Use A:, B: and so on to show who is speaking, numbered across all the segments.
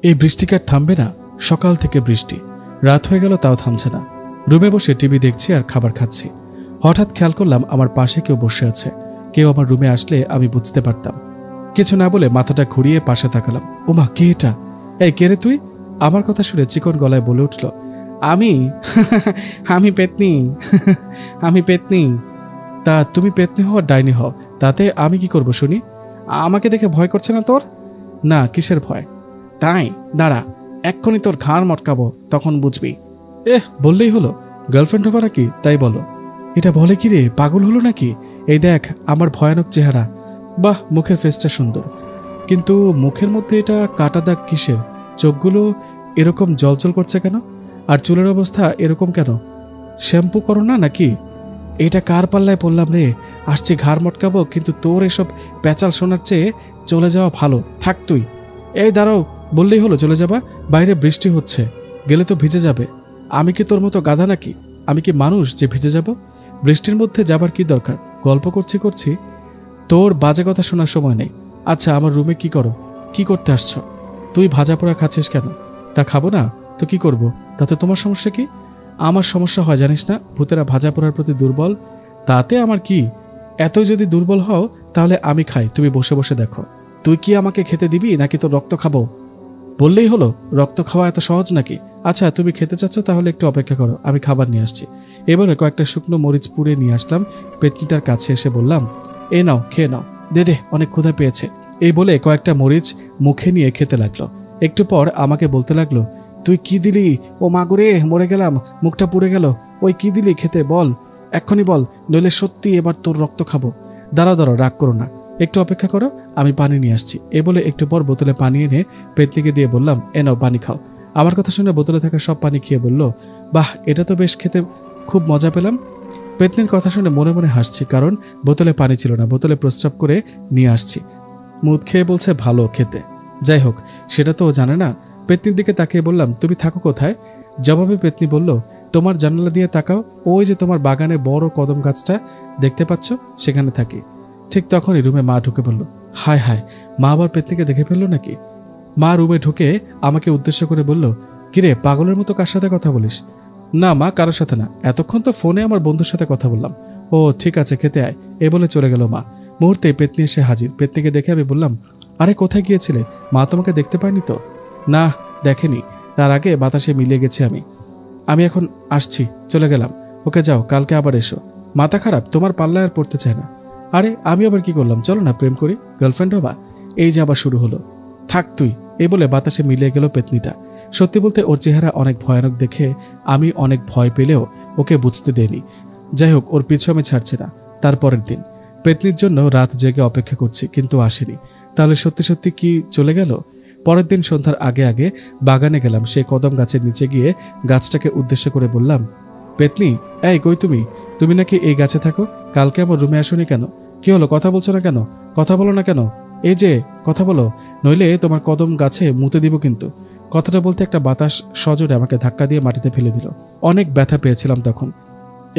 A: এই বৃষ্টি কি আর থামবে না? সকাল থেকে বৃষ্টি, রাত হয়ে গেল তাও থামছে না। রুমে বসে টিভি দেখছি আর খাবার খাচ্ছি। হঠাৎ খেয়াল করলাম আমার পাশে কেউ বসে আছে। কেউ আমার রুমে আসলে আমি বুঝতে পারতাম। কিছু না বলে মাথাটা ঘুরিয়ে পাশে তাকালাম। ওমা, কে এটা? এই কে রে তুই? আমার কথা শুনে চিকন গলায় বলে উঠল, আমি আমি পেতনি আমি পেতনি। তা তুমি পেতনি হও আর ডাইনি হও, তাতে আমি কি করব শুনি? আমাকে দেখে ভয় করছে না তোর? না, কিসের ভয়? তাই দাঁড়া, এক্ষুনি তোর ঘাড় মটকাবো, তখন বুঝবি। বললেই হলো? গার্লফ্রেন্ড হবা নাকি তাই বলো? এটা বলে কি রে, পাগল হলো নাকি? এই দেখ আমার ভয়ানক চেহারা। বাহ, মুখের ফেসটা সুন্দর, কিন্তু মুখের মধ্যে এটা কাটা দাগ কিসের? চোখগুলো এরকম জলজল করছে কেন? আর চুলের অবস্থা এরকম কেন? শ্যাম্পু করো না নাকি? এটা কার পাল্লায় পড়লাম রে? আসছি ঘাড় মটকাবো, কিন্তু তোর এসব প্যাচাল শোনার চেয়ে চলে যাওয়া ভালো। থাক তুই। এই দাঁড়াও, বললেই হলো চলে যাবা? বাইরে বৃষ্টি হচ্ছে, গেলে তো ভিজে যাবে। আমি কি তোর মতো গাধা নাকি? আমি কি মানুষ যে ভিজে যাব? বৃষ্টির মধ্যে যাবার কি দরকার? গল্প করছি। তোর বাজে কথা শোনার সময় নেই। আচ্ছা, আমার রুমে কি করো? কি করতে আসছো? তুই ভাজা পোড়া খাচ্ছিস কেন? তা খাবো না তো কি করব? তাতে তোমার সমস্যা কি? আমার সমস্যা হয় জানিস না, ভূতেরা ভাজা পোড়ার প্রতি দুর্বল। তাতে আমার কি? এতই যদি দুর্বল হও তাহলে আমি খাই, তুমি বসে বসে দেখো। তুই কি আমাকে খেতে দিবি নাকি তোর রক্ত খাবো? বললেই হলো, রক্ত খাওয়া এত সহজ নাকি? আচ্ছা, তুমি খেতে চাচ্ছ তাহলে একটু অপেক্ষা করো, আমি খাবার নিয়ে আসছি। এবারে কয়েকটা শুকনো মরিচ পুড়ে নিয়ে আসলাম। পেতনিটার কাছে এসে বললাম, এ নাও, খেয়ে নাও। দে, অনেক ক্ষুধা পেয়েছে। এই বলে কয়েকটা মরিচ মুখে নিয়ে খেতে লাগলো। একটু পর আমাকে বলতে লাগলো, তুই কি দিলি? ও মাগুরে, মরে গেলাম, মুখটা পুড়ে গেল। ওই কি দিলি খেতে? বল, এক্ষুনি বল, নইলে সত্যি এবার তোর রক্ত খাবো। দাঁড়াও, রাগ করো না, একটু অপেক্ষা করো, আমি পানি নিয়ে আসছি। এ বলে একটু পর বোতলে পানি এনে পেতনিকে দিয়ে বললাম, এ নাও পানি খাও। আমার কথা শুনে বোতলে থাকা সব পানি খেয়ে বলল, বাহ, এটা তো বেশ খেতে খুব মজা পেলাম। পেতনির কথা শুনে মনে মনে হাসছি, কারণ বোতলে পানি ছিল না, বোতলে প্রস্রাব করে নিয়ে আসছি। মুখ খেয়ে বলছে ভালো খেতে। যাই হোক, সেটা তো ও জানে না। পেতনির দিকে তাকিয়ে বললাম, তুমি থাকো কোথায়? জবাবে পেতনি বলল, তোমার জানালা দিয়ে তাকাও, ওই যে তোমার বাগানে বড় কদম গাছটা দেখতে পাচ্ছ, সেখানে থাকি। ঠিক তখনই রুমে মা ঢুকে পড়ল। হায় হায়, মা আবার পেতনিকে দেখে ফেললো নাকি? মা রুমে ঢুকে আমাকে উদ্দেশ্য করে বলল, কিরে, পাগলের মতো কার সাথে কথা বলিস? না মা, কারোর সাথে না, এতক্ষণ তো ফোনে আমার বন্ধুর সাথে কথা বললাম। ও ঠিক আছে, খেতে আয়। এ বলে চলে গেল মা। মুহূর্তে পেতনি এসে হাজির। পেতনিকে দেখে আমি বললাম, আরে কোথায় গিয়েছিলে? মা তোমাকে দেখতে পায়নি তো? না, দেখেনি, তার আগে বাতাসে মিলিয়ে গেছি আমি এখন আসছি, চলে গেলাম। ওকে যাও, কালকে আবার এসো। মাথা খারাপ, তোমার পাল্লায় আর পড়তে চায় না। আরে আমি আবার কি করলাম? চলো না প্রেম করি, গার্লফ্রেন্ড হবা। এই যে আবার শুরু হলো। থাক তুই। এই বলে বাতাসে মিলিয়ে গেল পেতনিটা। সত্যি বলতে ওর চেহারা অনেক ভয়ানক দেখে আমি অনেক ভয় পেলেও ওকে বুঝতে দেইনি। যাই হোক, ওর পিছু আমি ছাড়ছি না। তারপরের দিন পেতনির জন্য রাত জেগে অপেক্ষা করছি, কিন্তু আসেনি। তাহলে সত্যি কি চলে গেল? পরের দিন সন্ধ্যার আগে আগে বাগানে গেলাম। সেই কদম গাছের নিচে গিয়ে গাছটাকে উদ্দেশ্য করে বললাম, পেতনি, এই কই তুমি নাকি এই গাছে থাকো? কালকে আমার রুমে আসোনি কেন? কি হলো, কথা বলছো না কেন? কথা বলো না কেন? এই যে কথা বলো, নইলে তোমার কদম গাছে মুতে দিব কিন্তু। কথাটা বলতে একটা বাতাস সজোরে আমাকে ধাক্কা দিয়ে মাটিতে ফেলে দিল। অনেক ব্যথা পেয়েছিলাম তখন,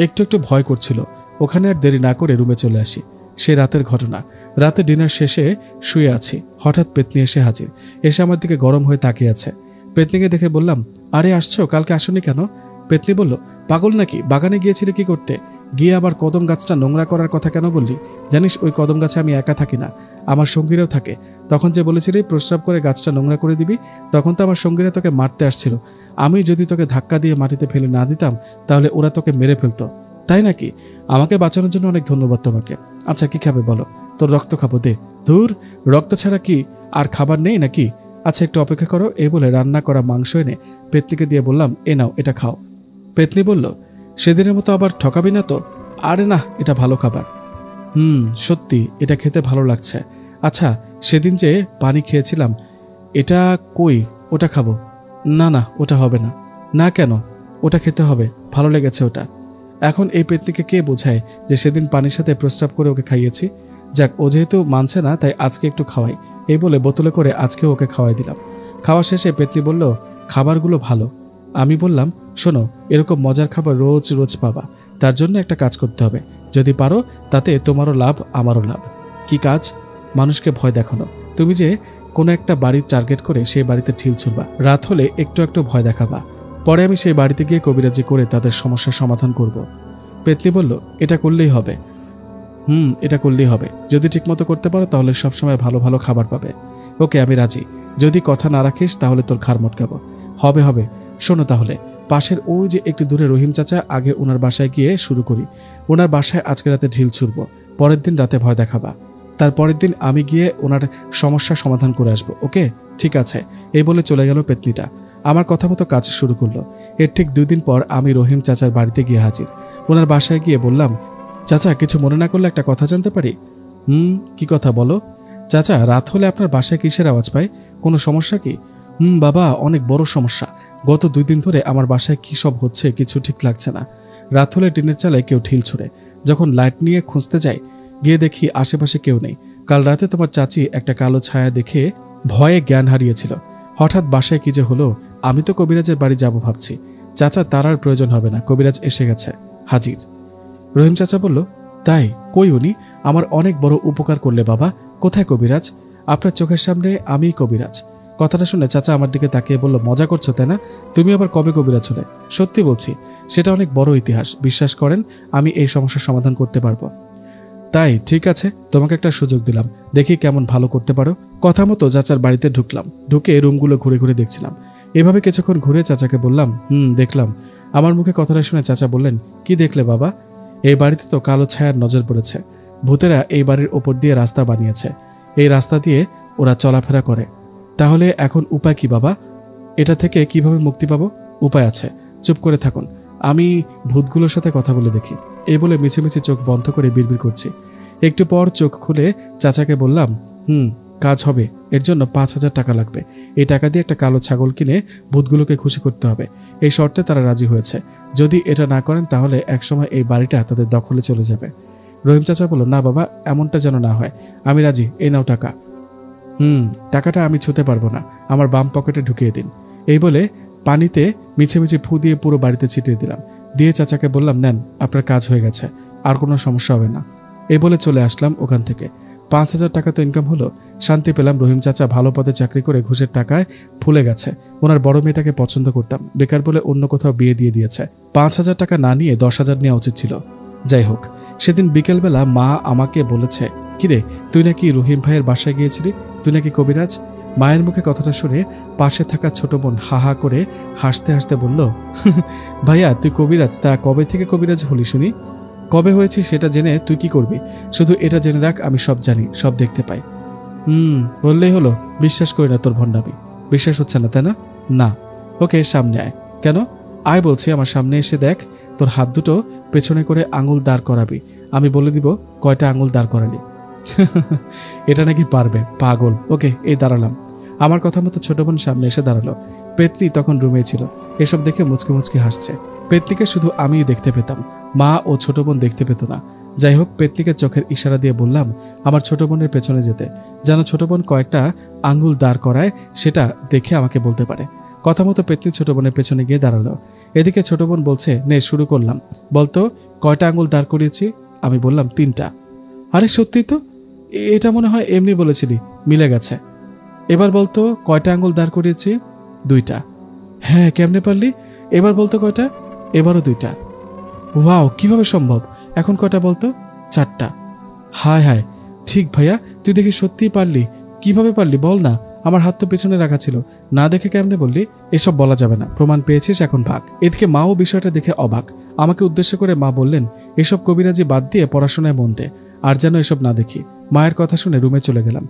A: একটু ভয় করছিল। ওখানে আর দেরি না করে রুমে চলে আসি। সে রাতের ঘটনা। রাতে ডিনার শেষে শুয়ে আছি, হঠাৎ পেতনি এসে হাজির। এসে আমার দিকে গরম হয়ে তাকিয়ে আছে। পেতনিকে দেখে বললাম, আরে আসছো, কালকে আসোনি কেন? পেতনি বলল, পাগল নাকি, বাগানে গিয়েছিলে কি করতে? গিয়ে আবার কদম গাছটা নোংরা করার কথা কেন বললি? জানিস ওই কদম গাছে আমি একা থাকি না, আমার সঙ্গীরাও থাকে। তখন যে বলেছিলি প্রস্রাব করে গাছটা নোংরা করে দিবি, তখন তো আমার সঙ্গীরা তোকে মারতে আসছিল। আমি যদি তোকে ধাক্কা দিয়ে মাটিতে ফেলে না দিতাম তাহলে ওরা তোকে মেরে ফেলতো। তাই নাকি? আমাকে বাঁচানোর জন্য অনেক ধন্যবাদ তোমাকে। আচ্ছা, কি খাবে বলো? তোর রক্ত খাবো, দে। ধুর, রক্ত ছাড়া কি আর খাবার নেই নাকি? আচ্ছা, একটু অপেক্ষা করো। এই বলে রান্না করা মাংস এনে পেতনিকে দিয়ে বললাম, এ নাও, এটা খাও। পেতনি বলল, সেদিনের মতো আবার ঠকাবি না তো? আরে না, এটা ভালো খাবার। সত্যি এটা খেতে ভালো লাগছে। আচ্ছা, সেদিন যে পানি খেয়েছিলাম, এটা কই? ওটা খাবো? না, ওটা হবে না। না কেন? ওটা খেতে হবে, ভালো লেগেছে ওটা। এখন এই পেতনিকে কে বোঝায় যে সেদিন পানির সাথে প্রস্রাব করে ওকে খাইয়েছি? যাক, ও যেহেতু মানছে না তাই আজকে একটু খাওয়াই। এই বলে বোতলে করে আজকেও ওকে খাওয়াই দিলাম। খাওয়া শেষে পেতনি বলল, খাবারগুলো ভালো। আমি বললাম, শোনো, এরকম মজার খাবার রোজ রোজ পাবা, তার জন্য একটা কাজ করতে হবে। যদি পারো তাতে তোমারও লাভ, আমারও লাভ। কি কাজ? মানুষকে ভয় দেখানো। তুমি যে কোনো একটা বাড়ির টার্গেট করে সেই বাড়িতে ঢিল ছুড়বা, রাত হলে একটু একটু ভয় দেখাবা, পরে আমি সেই বাড়িতে গিয়ে কবিরাজি করে তাদের সমস্যার সমাধান করব। পেতনি বলল, এটা করলেই হবে। এটা করলেই হবে। যদি ঠিকমতো করতে পারো তাহলে সবসময় ভালো ভালো খাবার পাবে। ওকে, আমি রাজি। যদি কথা না রাখিস তাহলে তোর ঘাড় মটকাবো। হবে হবে। শোনো তাহলে, পাশের ওই যে একটু দূরে রহিম চাচা, আগে ওনার বাসায় গিয়ে শুরু করি। ওনার বাসায় আজকে রাতে ঢিল ছুড়ব, পরের দিন রাতে ভয় দেখাবা, তারপরের দিন আমি গিয়ে ওনার সমস্যার সমাধান করে আসবো। ওকে, ঠিক আছে। এই বলে চলে গেল পেতনিটা। আমার কথা মতো কাজ শুরু করলো। এর ঠিক 2 দিন পর আমি রহিম চাচার বাড়িতে গিয়ে হাজির। ওনার বাসায় গিয়ে বললাম, চাচা কিছু মনে না করলে একটা কথা জানতে পারি? কি কথা বলো? চাচা, রাত হলে আপনার বাসায় কিসের আওয়াজ পাই? কোনো সমস্যা কি? বাবা, অনেক বড় সমস্যা। গত 2 দিন ধরে আমার বাসায় কি সব হচ্ছে কিছু ঠিক লাগছে না। রাত হলে টিনের চালায় কেউ ঢিল ছুড়ে। যখন লাইট নিয়ে খুঁজতে যাই, গিয়ে দেখি আশেপাশে কেউ নেই। কাল রাতে তোমার চাচি একটা কালো ছায়া দেখে ভয়ে জ্ঞান হারিয়েছিল। হঠাৎ বাসায় কি যে হলো, আমি তো কবিরাজের বাড়ি যাব ভাবছি। চাচা, তার আর প্রয়োজন হবে না, কবিরাজ এসে গেছে, হাজির। রহিম চাচা বলল, তাই? কই উনি? আমার অনেক বড় উপকার করলে বাবা। কোথায় কবিরাজ? আপনার চোখের সামনে আমিই কবিরাজ। কথাটা শুনে চাচা আমার দিকে তাকিয়ে বলল, মজা করছো তাই না? তুমি আবার কবে কবিরাজ হলে? সত্যি বলছি, সেটা অনেক বড় ইতিহাস। বিশ্বাস করেন, আমি এই সমস্যার সমাধান করতে পারবো। তাই? ঠিক আছে, তোমাকে একটা সুযোগ দিলাম, দেখি কেমন ভালো করতে পারো। কথা মতো চাচার বাড়িতে ঢুকলাম। ঢুকে রুমগুলো ঘুরে ঘুরে দেখছিলাম। এভাবে কিছুক্ষণ ঘুরে চাচাকে বললাম, দেখলাম। আমার মুখে কথাটা শুনে চাচা বললেন, কি দেখলে বাবা? এই বাড়িতে তো কালো ছায়ার নজর পড়েছে। ভূতেরা এই বাড়ির ওপর দিয়ে রাস্তা বানিয়েছে। এই রাস্তা দিয়ে ওরা চলাফেরা করে। তাহলে এখন উপায় কি বাবা? এটা থেকে কিভাবে মুক্তি পাবো? উপায় আছে, চুপ করে থাকুন, আমি ভূতগুলোর সাথে কথা বলে দেখি। এই বলে মিছিমিছি চোখ বন্ধ করে বিড়বিড় করছি। একটু পর চোখ খুলে চাচাকে বললাম, কাজ হবে। এর জন্য 5,000 টাকা লাগবে। এই টাকা দিয়ে একটা কালো ছাগল কিনে ভূতগুলোকে খুশি করতে হবে। এই শর্তে তারা রাজি হয়েছে। যদি এটা না করেন তাহলে একসময় এই বাড়িটা তাদের দখলে চলে যাবে। রহিম চাচা বলল, না বাবা, এমনটা যেন না হয়। আমি রাজি, এই নাও টাকা। টাকাটা আমি ছুঁতে পারবো না, আমার বাম পকেটে ঢুকিয়ে দিন। এই বলে পানিতে মিছে ফু দিয়ে পুরো বাড়িতে ছিটিয়ে দিলাম। দিয়ে চাচাকে বললাম, নেন, আপনার কাজ হয়ে গেছে, আর কোনো সমস্যা হবে না। এই বলে চলে আসলাম ওখান থেকে। 5,000 টাকা তো ইনকাম হলো, শান্তি পেলাম। রহিম চাচা ভালো পদে চাকরি করে ঘুষের টাকায় ফুলে গেছে। ওনার বড় মেয়েটাকে পছন্দ করতাম, বেকার বলে অন্য কোথাও বিয়ে দিয়ে দিয়েছে। 5,000 টাকা না নিয়ে 10,000 নেওয়া উচিত ছিল। যাই হোক, সেদিন বিকেলবেলা মা আমাকে বলেছে, কিরে, তুই নাকি রহিম ভাইয়ের বাসায় গিয়েছিলি, তুই নাকি কবিরাজ। মায়ের মুখে কথাটা শুনে পাশে থাকা ছোট বোন হা হা করে হাসতে হাসতে বলল, ভাইয়া তুই কবিরাজ? তা কবে থেকে কবিরাজ হলি শুনি? কবে হয়েছি সেটা জেনে তুই কি করবি? শুধু এটা জেনে রাখ, আমি সব জানি, সব দেখতে পাই। বললেই হলো? বিশ্বাস করি না তোর ভণ্ডামি। বিশ্বাস হচ্ছে না তাই না? না। ওকে, সামনে আয়। কেন? আয় বলছি, আমার সামনে এসে দেখ। তোর হাত দুটো পেছনে করে আঙুল দাঁড় করাবি, আমি বলে দিব কয়টা আঙুল দাঁড় করালি। এটা নাকি পারবে, পাগল। ওকে, এই দাঁড়ালাম। আমার কথা মতো ছোট বোন সামনে এসে দাঁড়ালো। পেতনি তখন রুমে ছিল। এসব দেখে মুচকি মুচকি হাসছে। পেতনিকে শুধু আমিই দেখতে পেতাম, মা ও ছোট বোন দেখতে পেত না। যাই হোক, পেতনিকে চোখের ইশারা দিয়ে বললাম আমার ছোট বোনের পেছনে যেতে, যেন ছোট বোন কয়েকটা আঙ্গুল দাঁড় করায়, সেটা দেখে আমাকে বলতে পারে। কথা মতো পেতনি ছোট বোনের পেছনে গিয়ে দাঁড়ালো। এদিকে ছোট বোন বলছে, নে শুরু করলাম, বলতো কয়টা আঙ্গুল দাঁড় করিয়েছি? আমি বললাম 3টা। আরে সত্যি তো, এটা মনে হয় এমনি বলেছিলি, মিলে গেছে। এবার বলতো কয়টা আঙ্গুল দাঁড় করিয়েছি? 2টা। হ্যাঁ, কেমনে পারলি? এবার বলতো কয়টা? এবারও 2টা। ওয়াও, কিভাবে সম্ভব? এখন কয়টা বলতো? 4টা। হায় হায়, ঠিক ভাইয়া, তুই দেখি সত্যিই পারলি। কিভাবে পারলি বল না? আমার হাত তো পেছনে রাখা ছিল, না দেখে কেমনে বললি? এসব বলা যাবে না, প্রমাণ পেয়েছিস, এখন ভাগ। এদিকে মাও বিষয়টা দেখে অবাক। আমাকে উদ্দেশ্য করে মা বললেন, এসব কবিরাজি বাদ দিয়ে পড়াশোনায় মন দে, আর যেন এসব না দেখি। মায়ের কথা শুনে রুমে চলে গেলাম।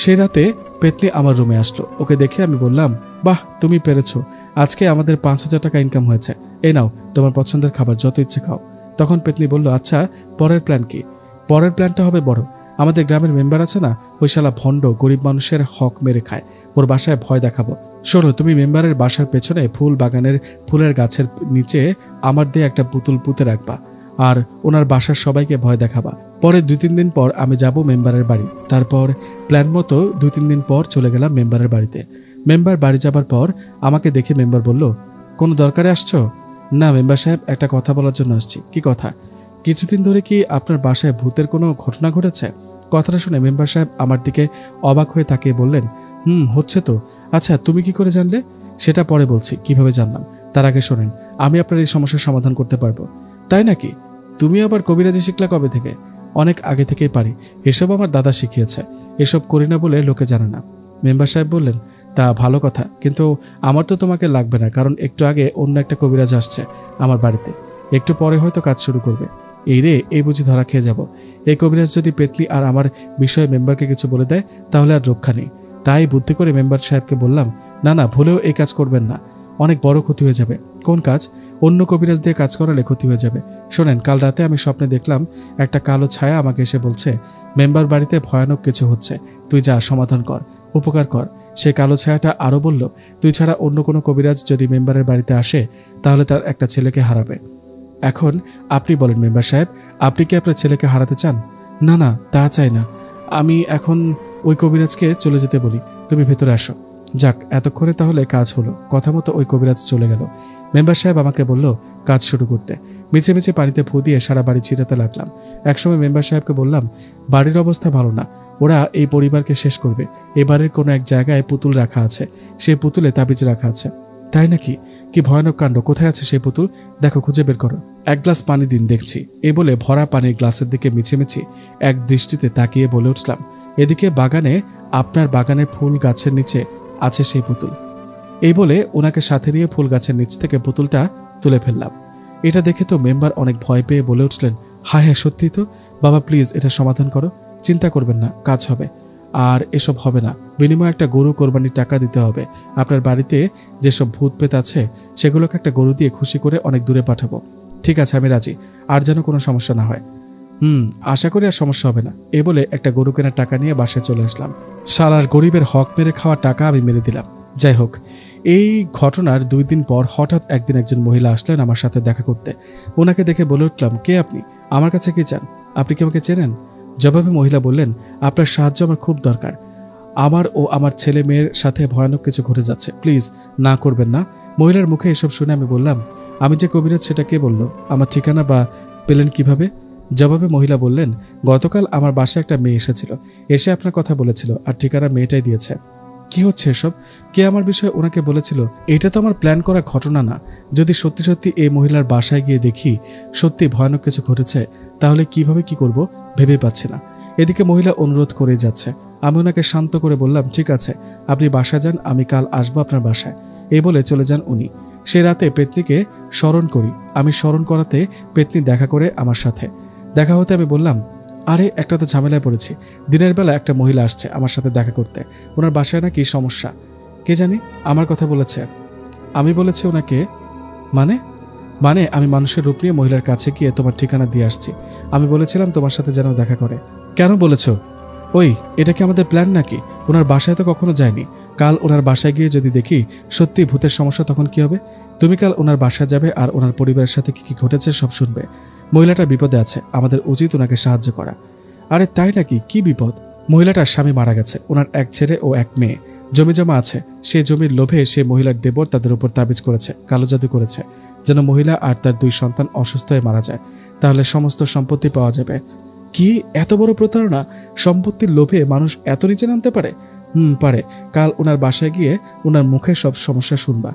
A: সে রাতে পেতনি আমার রুমে আসলো। ওকে দেখে আমি বললাম, বাহ, তুমি পেরেছো, আজকে আমাদের 5,000 টাকা ইনকাম হয়েছে। এই নাও তোমার পছন্দের খাবার, যত ইচ্ছে খাও। তখন পেতনি বলল, আচ্ছা পরের প্ল্যান কি? পরের প্ল্যানটা হবে বড়। আমাদের গ্রামের মেম্বার আছে না, ওই শালা ভণ্ড, গরিব মানুষের হক মেরে খায়, ওর বাসায় ভয় দেখাবো। শোনো, তুমি মেম্বারের বাসার পেছনে ফুল বাগানের ফুলের গাছের নিচে আমার দিয়ে একটা পুতুল পুঁতে রাখবা, আর ওনার বাসার সবাইকে ভয় দেখাবা। পরে 2-3 দিন পর আমি যাব মেম্বারের বাড়ি। তারপর প্ল্যান মতো 2-3 দিন পর চলে গেলাম মেম্বারের বাড়িতে। মেম্বার বাড়ি যাবার পর আমাকে দেখে মেম্বার বলল, কোনো দরকারে আসছো? না মেম্বার সাহেব, একটা কথা বলার জন্য আসছি। কি কথা? কিছুদিন ধরে কি আপনার বাসায় ভূতের কোনো ঘটনা ঘটেছে? কথাটা শুনে মেম্বার সাহেব আমার দিকে অবাক হয়ে তাকিয়ে বললেন, হচ্ছে তো। আচ্ছা, তুমি কি করে জানলে? সেটা পরে বলছি কিভাবে জানলাম। তার আগে শোনেন, আমি আপনার এই সমস্যার সমাধান করতে পারবো। তাই নাকি? তুমি আবার কবিরাজি শিখলা কবে থেকে? অনেক আগে থেকেই পারি। এসব আমার দাদা শিখিয়েছে। এসব করি না বলে লোকে জানে না। মেম্বার সাহেব বললেন, তা ভালো কথা, কিন্তু আমার তো তোমাকে লাগবে না, কারণ একটু আগে অন্য একটা কবিরাজ আসছে আমার বাড়িতে। একটু পরে হয়তো কাজ শুরু করবে। এই রে, এই বুঝি ধরা খেয়ে যাব। এই কবিরাজ যদি পেতনি আর আমার বিষয়ে মেম্বারকে কিছু বলে দেয় তাহলে আর রক্ষা নেই। তাই বুদ্ধি করে মেম্বার সাহেবকে বললাম, না না, ভুলেও এই কাজ করবেন না, অনেক বড় ক্ষতি হয়ে যাবে। কোন কাজ? অন্য কবিরাজ দিয়ে কাজ করালে ক্ষতি হয়ে যাবে। শোনেন, কাল রাতে আমি স্বপ্নে দেখলাম একটা কালো ছায়া আমাকে এসে বলছে, মেম্বার বাড়িতে ভয়ানক কিছু হচ্ছে, তুই যা সমাধান কর, উপকার কর। সে কালো ছায়াটা আরও বলল, তুই ছাড়া অন্য কোনো কবিরাজ যদি মেম্বারের বাড়িতে আসে তাহলে তার একটা ছেলেকে হারাবে। এখন আপনি বলেন মেম্বার সাহেব, আপনি কি আপনার ছেলেকে হারাতে চান? না না, তা চাই না। আমি এখন ওই কবিরাজকে চলে যেতে বলি, তুমি ভেতরে আসো। যাক, এতক্ষণে তাহলে কাজ হলো। কথা মতো ওই কবিরাজ চলে গেল। মেম্বার সাহেব আমাকে বলল কাজ শুরু করতে। মিছে মিছে পানিতে ফু দিয়ে সারা বাড়ি ছিটাতে লাগলাম। একসময় মেম্বার সাহেবকে বললাম, বাড়ির অবস্থা ভালো না, ওরা এই পরিবারকে শেষ করবে। এই বাড়ির কোনো এক জায়গায় পুতুল রাখা আছে, সেই পুতুলে তাবিজ রাখা আছে। তাই নাকি? কি ভয়ানক কাণ্ড! কোথায় আছে সেই পুতুল? দেখো, খুঁজে বের করো। এক গ্লাস পানি দিন, দেখছি। এই বলে ভরা পানির গ্লাসের দিকে মিছিমিছি এক দৃষ্টিতে তাকিয়ে বলে উঠলাম, এদিকে বাগানে, আপনার বাগানের ফুল গাছের নিচে আছে সেই পুতুল। এই বলে ওনাকে সাথে নিয়ে ফুল গাছের নিচ থেকে পুতুলটা তুলে ফেললাম। এটা দেখে তো মেম্বার অনেক ভয় পেয়ে বলে উঠলেন, হায় হ্যাঁ, সত্যি তো। বাবা প্লিজ এটা সমাধান করো, চিন্তা করবেন না, কাজ হবে। আর এসব হবে না, বিনিময়ে একটা গরু কোরবানির টাকা দিতে হবে। আপনার বাড়িতে যেসব ভূত পেত আছে সেগুলোকে একটা গরু দিয়ে খুশি করে অনেক দূরে পাঠাবো। ঠিক আছে, আমি রাজি। আর যেন কোনো সমস্যা না হয়। আশা করি আর সমস্যা হবে না। এ বলে একটা গরু কেনার টাকা নিয়ে বাসায় চলে আসলাম। শালার গরিবের হক মেরে খাওয়া টাকা আমি মেরে দিলাম। যাই হোক, এই ঘটনার 2 দিন পর হঠাৎ একদিন একজন মহিলা আসলেন আমার সাথে দেখা করতে। ওনাকে দেখে বলে উঠলাম, কে আপনি? আমার কাছে কি চান? আপনি কি আমাকে চেনেন? জবাবে মহিলা বললেন, আপনার সাহায্য আমার খুব দরকার। আমার ও আমার ছেলে মেয়ের সাথে ভয়ানক কিছু ঘটে যাচ্ছে, প্লিজ না করবেন না। মহিলার মুখে এসব শুনে আমি বললাম, আমি যে কবিরাজ সেটা কে বলল? আমার ঠিকানা বা পেলেন কিভাবে? জবাবে মহিলা বললেন, গতকাল আমার বাসায় একটা মেয়ে এসেছিল, এসে আপনার কথা বলেছিল আর ঠিকানা মেয়েটাই দিয়েছে। কি হচ্ছে এসব? কে আমার বিষয়ে ওনাকে বলেছিল? এটা তো আমার প্ল্যান করা ঘটনা না। যদি সত্যি সত্যি এই মহিলার বাসায় গিয়ে দেখি সত্যি ভয়ানক কিছু ঘটেছে, তাহলে কিভাবে কি করব ভেবে পাচ্ছি না। এদিকে মহিলা অনুরোধ করে যাচ্ছে। আমি ওনাকে শান্ত করে বললাম, ঠিক আছে, আপনি বাসায় যান, আমি কাল আসবো আপনার বাসায়। এই বলে চলে যান উনি। সে রাতে পেতনিকে স্মরণ করি। আমি স্মরণ করাতে পেতনি দেখা করে আমার সাথে। দেখা হতে আমি বললাম, আরে একটা তো ঝামেলায় পড়েছি। দিনের বেলা একটা মহিলা আসছে আমার সাথে দেখা করতে। ওনার বাসায় নাকি সমস্যা। কে জানি আমার কথা বলেছে। আমি বলেছি ওনাকে, মানে মানে আমি মানুষের রূপ নিয়ে মহিলার কাছে গিয়ে তোমার ঠিকানা দিয়ে আসছি। আমি বলেছিলাম তোমার সাথে যেন দেখা করে। কেন বলেছ? ওই, এটা কি আমাদের প্ল্যান নাকি? ওনার বাসায় তো কখনো যায়নি। কাল ওনার বাসায় গিয়ে যদি দেখি সত্যি ভূতের সমস্যা, তখন কি হবে? তুমি কাল ওনার বাসায় যাবে আর ওনার পরিবারের সাথে কি কি ঘটেছে সব শুনবে। মহিলাটা বিপদে আছে, আমাদের উচিত ওনাকে সাহায্য করা। আরে তাই নাকি? কি বিপদ? মহিলাটার স্বামী মারা গেছে, ওনার এক ছেলে ও এক মেয়ে। জমি জমা আছে, সে জমির লোভে সে মহিলার দেবর তাদের উপর তাবিজ করেছে, কালো জাদু করেছে, যেন মহিলা আর তার 2 সন্তান অসুস্থ হয়ে মারা যায়, তাহলে সমস্ত সম্পত্তি পাওয়া যাবে। কি এত বড় প্রতারণা! সম্পত্তির লোভে মানুষ এত নিচে নামতে পারে? পারে। কাল ওনার বাসায় গিয়ে ওনার মুখে সব সমস্যা শুনবা।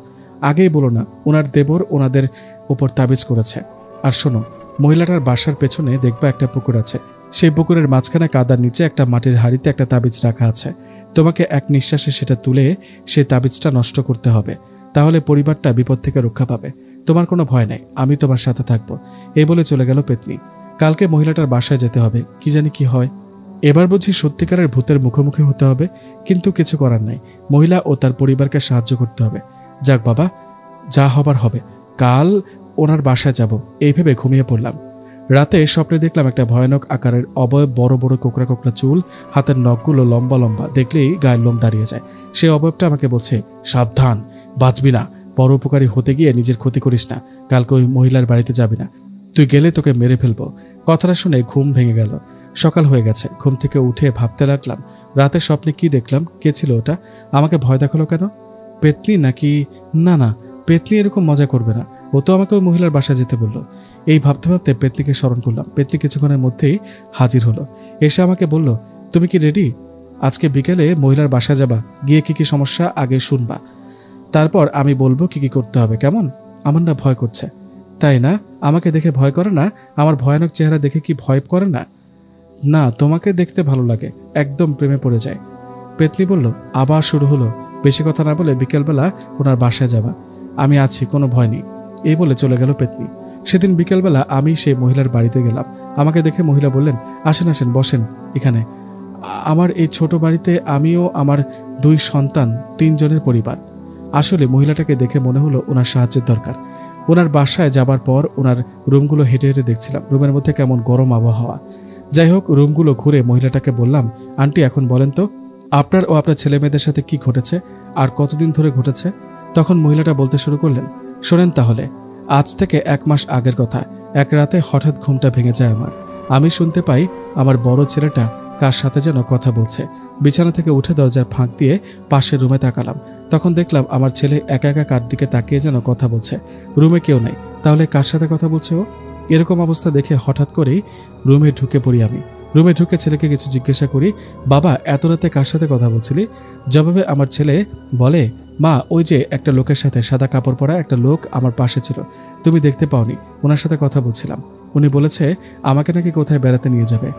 A: আগেই বলো না ওনার দেবর ওনাদের উপর তাবিজ করেছে। আর শোনো, মহিলাটার বাসার পেছনে দেখবা একটা পুকুর আছে। সেই পুকুরের মাঝখানে কাদার নিচে একটা মাটির হাঁড়িতে একটা তাবিজ রাখা আছে। তোমাকে এক নিঃশ্বাসে সেটা তুলে সেই তাবিজটা নষ্ট করতে হবে, তাহলে পরিবারটা বিপদ থেকে রক্ষা পাবে। তোমার কোনো ভয় নাই, আমি তোমার সাথে থাকবো। এই বলে চলে গেল পেতনি। কালকে মহিলাটার বাসায় যেতে হবে, কি জানি কি হয়। এবার বুঝি সত্যিকারের ভূতের মুখোমুখি হতে হবে, কিন্তু কিছু করার নাই। মহিলা ও তার পরিবারকে সাহায্য করতে হবে। যাক বাবা, যা হবার হবে। কাল ওনার বাসায় যাব, এই ভেবে ঘুমিয়ে পড়লাম। রাতে স্বপ্নে দেখলাম একটা ভয়ানক আকারের অবয়ব, বড় বড় কোকড়া কোকড়া চুল, হাতের নখগুলো লম্বা লম্বা, দেখলেই গায়ের লোম দাঁড়িয়ে যায়। সে অবয়বটা আমাকে বলছে, সাবধান, বাঁচবি না, পরোপকারী হতে গিয়ে নিজের ক্ষতি করিস না, কালকে ওই মহিলার বাড়িতে যাবি না, তুই গেলে তোকে মেরে ফেলবো। কথাটা শুনে ঘুম ভেঙে গেল। সকাল হয়ে গেছে। ঘুম থেকে উঠে ভাবতে লাগলাম, রাতে স্বপ্নে কি দেখলাম, কে ছিল ওটা, আমাকে ভয় দেখালো কেন? পেতনি নাকি? না না, পেতনি এরকম মজা করবে না, ও তো আমাকে ওই মহিলার বাসায় যেতে বললো। এই ভাবতে ভাবতে পেতনিকে স্মরণ করলাম। পেতনি কিছুক্ষণের মধ্যেই হাজির হলো। এসে আমাকে বলল, তুমি কি রেডি? আজকে বিকেলে মহিলার বাসায় যাবা, গিয়ে কি কি সমস্যা আগে শুনবা, তারপর আমি বলবো কি কি করতে হবে, কেমন? আমার না ভয় করছে। তাই না? আমাকে দেখে ভয় করে না? আমার ভয়ানক চেহারা দেখে কি ভয় করে না? না, তোমাকে দেখতে ভালো লাগে, একদম প্রেমে পড়ে যায়। পেতনি বলল। আবার শুরু হলো। বেশি কথা না বলে বিকেলবেলা ওনার বাসায় যাবা, আমি আছি, কোনো ভয় নেই। এই বলে চলে গেল পেতনি। সেদিন বিকেলবেলা আমি সেই মহিলার বাড়িতে গেলাম। আমাকে দেখে মহিলা বললেন, আসেন আসেন, বসেন এখানে। আমার এই ছোট বাড়িতে আমিও, আমার 2 সন্তান, 3 জনের পরিবার। আসলে মহিলাটাকে দেখে মনে হলো ওনার সাহায্যের দরকার। ওনার বাসায় যাবার পর ওনার রুমগুলো হেঁটে হেঁটে দেখছিলাম, রুমের মধ্যে কেমন গরম আবহাওয়া। যাই হোক, রুমগুলো ঘুরে মহিলাটাকে বললাম, আন্টি এখন বলেন তো আপনার ও আপনার ছেলে মেয়েদের সাথে কি ঘটেছে আর কতদিন ধরে ঘটেছে? তখন মহিলাটা বলতে শুরু করলেন, শোনেন তাহলে, আজ থেকে 1 মাস আগের কথা। এক রাতে হঠাৎ ঘুমটা ভেঙে যায় আমার। আমি শুনতে পাই আমার বড় ছেলেটা কার সাথে যেন কথা বলছে। বিছানা থেকে উঠে দরজার ফাঁক দিয়ে পাশের রুমে তাকালাম। তখন দেখলাম আমার ছেলে একা একা কার দিকে তাকিয়ে যেন কথা বলছে। রুমে কেউ নাই, তাহলে কার সাথে কথা বলছে ও? এরকম অবস্থা দেখে হঠাৎ করেই রুমে ঢুকে পড়ি আমি। রুমে ঢুকে ছেলেকে কিছু জিজ্ঞাসা করি, বাবা এত রাতে কার সাথে কথা বলছিলি? জবাবে আমার ছেলে বলে, মা ওই যে একটা লোকের সাথে, সাদা কাপড় পরা একটা লোক আমার পাশে ছিল, তুমি দেখতে পাওনি, ওনার সাথে কথা বলছিলাম। উনি বলেছে আমাকে নাকি কোথায় বেড়াতে নিয়ে যাবে।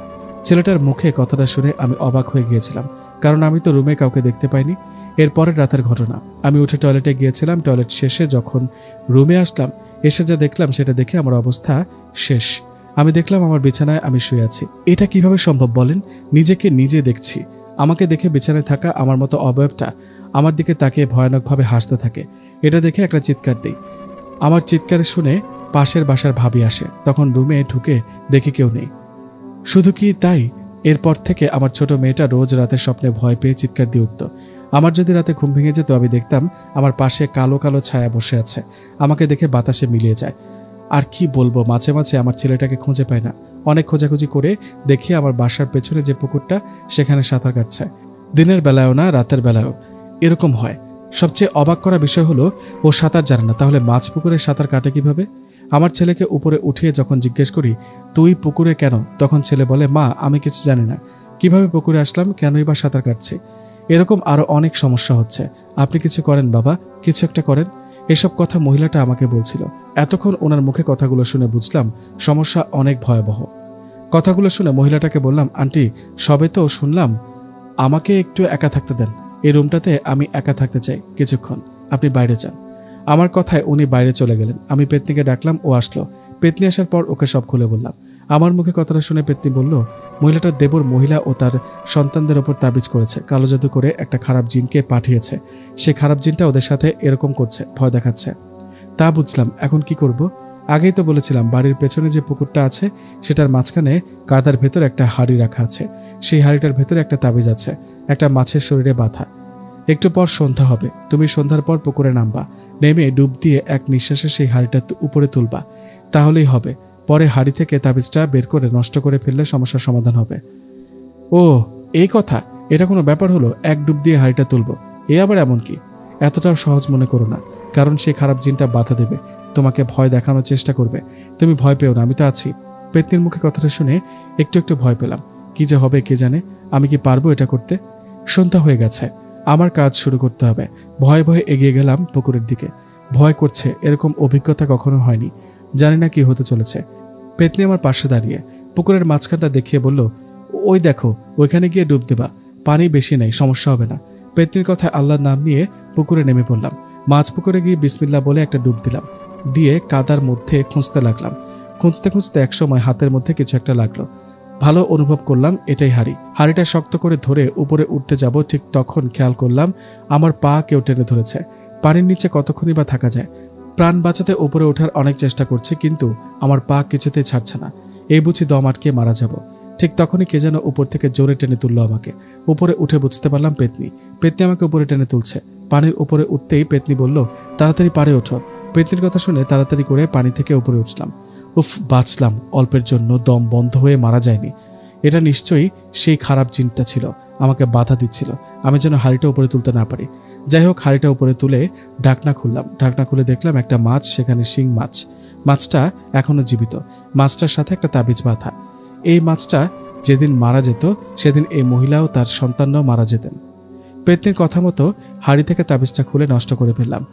A: ছেলেটার মুখে কথাটা শুনে আমি অবাক হয়ে গিয়েছিলাম, কারণ আমি তো রুমে কাউকে দেখতে পাইনি। এরপরের রাতের ঘটনা, আমি উঠে টয়লেটে গিয়েছিলাম। টয়লেট শেষে যখন রুমে আসলাম, এসে যা দেখলাম সেটা দেখে আমার অবস্থা শেষ। আমি দেখলাম আমার বিছানায় আমি শুয়ে আছি। এটা কিভাবে সম্ভব বলেন? নিজেকে নিজে দেখছি। আমাকে দেখে বিছানায় থাকা আমার মতো অবয়বটা আমার দিকে তাকিয়ে ভয়ানকভাবে হাসতে থাকে। এটা দেখে একটা চিৎকার দিই। আমার চিৎকার শুনে পাশের বাসার ভাবি আসে। তখন রুমে ঢুকে দেখি কেউ নেই। শুধু কি তাই, এরপর থেকে আমার ছোট মেয়েটা রোজ রাতে স্বপ্নে ভয় পেয়ে চিৎকার দিয়ে উঠত। আমার যদি রাতে ঘুম ভেঙে যেত, আমি দেখতাম আমার পাশে কালো কালো ছায়া বসে আছে, আমাকে দেখে বাতাসে মিলিয়ে যায়। আর কি বলবো, মাঝে মাঝে আমার ছেলেটাকে খুঁজে পায় না। অনেক খোঁজাখুঁজি করে দেখি আমার বাসার পেছনে যে পুকুরটা, সেখানে সাঁতার কাটছে। দিনের বেলায়ও না, রাতের বেলায়ও এরকম হয়। সবচেয়ে অবাক করা বিষয় হলো, ও সাঁতার জানে না, তাহলে মাছ পুকুরে সাঁতার কাটে কিভাবে? আমার ছেলেকে উপরে উঠিয়ে যখন জিজ্ঞেস করি, তুই পুকুরে কেন? তখন ছেলে বলে, মা আমি কিছু জানি না, কিভাবে পুকুরে আসলাম, কেনই বা সাঁতার কাটছি। এরকম আরো অনেক সমস্যা হচ্ছে, আপনি কিছু করেন বাবা, কিছু একটা করেন। এসব কথা মহিলাটা আমাকে বলছিল। এতক্ষণ ওনার মুখে কথাগুলো শুনে বুঝলাম সমস্যা অনেক ভয়াবহ। কথাগুলো শুনে মহিলাটাকে বললাম, আন্টি সবে তো শুনলাম, আমাকে একটু একা থাকতে দেন, এই রুমটাতে আমি একা থাকতে চাই কিছুক্ষণ, আপনি বাইরে যান। আমার কথায় উনি বাইরে চলে গেলেন। আমি পেতনিকে ডাকলাম, ও আসলো। পেতনি আসার পর ওকে সব খুলে বললাম। আমার মুখে কথাটা শুনে পেতনি বলল, মহিলাটার দেবর মহিলা ও তার সন্তানদের ওপর তাবিজ করেছে, কালো জাদু করে একটা খারাপ জিনকে পাঠিয়েছে। সে খারাপ জিনটা ওদের সাথে এরকম করছে, ভয় দেখাচ্ছে। তা বুঝলাম, এখন কি করব? আগেই তো বলেছিলাম বাড়ির পেছনে যে পুকুরটা আছে সেটার মাঝখানে কাদার ভেতর একটা হাড়ি রাখা আছে। সেই হাড়িটার ভেতরে একটা তাবিজ আছে, একটা মাছের শরীরে বাঁধা। একটু পর সন্ধ্যা হবে, তুমি সন্ধ্যার পর পুকুরে নামবা, নেমে ডুব দিয়ে এক নিঃশ্বাসে সেই হাড়িটা উপরে তুলবা, তাহলেই হবে। পরে হাড়ি থেকে তাবিজটা বের করে নষ্ট করে ফেললে সমস্যার সমাধান হবে। ও এই কথা, এটা কোনো ব্যাপার হলো? এক ডুব দিয়ে হাড়িটা তুলবো, এ আবার এমন কি? এতটাও সহজ মনে করো না, কারণ সেই খারাপ জিনটা বাধা দেবে, তোমাকে ভয় দেখানোর চেষ্টা করবে। তুমি ভয় পেও না, আমি তো আছি। পেতনির মুখে কথাটা শুনে একটু একটু ভয় পেলাম। কি যে হবে কে জানে, আমি কি পারবো এটা করতে? সন্ধ্যা হয়ে গেছে, আমার কাজ শুরু করতে হবে। ভয়ে ভয়ে এগিয়ে গেলাম পুকুরের দিকে। ভয় করছে, এরকম অভিজ্ঞতা কখনো হয়নি, জানি না কি হতে চলেছে। পেতনি আমার পাশে দাঁড়িয়ে পুকুরের মাঝখানটা দেখিয়ে বলল, ওই দেখো, ওইখানে গিয়ে ডুব দেবা, পানি বেশি নেই, সমস্যা হবে না। পেতনির কথায় আল্লাহর নাম নিয়ে পুকুরে নেমে পড়লাম। মাছ পুকুরে গিয়ে বিসমিল্লাহ বলে একটা ডুব দিলাম, দিয়ে কাদার মধ্যে খুঁজতে লাগলাম। খুঁজতে খুঁজতে একসময় হাতের মধ্যে কিছু একটা লাগলো। ভালো অনুভব করলাম এটাই হাড়ি। হাড়িটা শক্ত করে ধরে উপরে উঠতে যাব, ঠিক তখন খেয়াল করলাম আমার পা কেউ টেনে ধরেছে। পানির নিচে কতক্ষণই বা থাকা যায়? প্রাণ বাঁচাতে উপরে ওঠার অনেক চেষ্টা করছি, কিন্তু আমার পা কিছুতেই ছাড়ছে না। এই বুঝি দম আটকে মারা যাব। ঠিক তখনই কে যেন উপর থেকে জোরে টেনে তুললো আমাকে। উপরে উঠে বুঝতে পারলাম পেতনি। পেতনি আমাকে উপরে টেনে তুলছে। পানির উপরে উঠতেই পেতনি বলল, তাড়াতাড়ি পাড়ে ওঠো। পেতনির কথা শুনে তাড়াতাড়ি করে পানি থেকে উপরে উঠলাম। উফ, বাঁচলাম, অল্পের জন্য দম বন্ধ হয়ে মারা যায়নি। এটা নিশ্চয়ই সেই খারাপ জিনটা ছিল, আমাকে বাধা দিচ্ছিল, আমি যেন হাড়িটা উপরে তুলতে না পারি। যাই হোক, হাড়িটা উপরে তুলে ঢাকনা খুললাম। ঢাকনা খুলে দেখলাম একটা মাছ, সেখানে শিং মাছ। মাছটা এখনো জীবিত, মাছটার সাথে একটা তাবিজ বাঁধা। এই মাছটা যেদিন মারা যেত সেদিন এই মহিলাও তার সন্তানরাও মারা যেতেন। পেতনির কথা মতো হাড়ি থেকে তাবিজটা খুলে নষ্ট করে ফেললাম।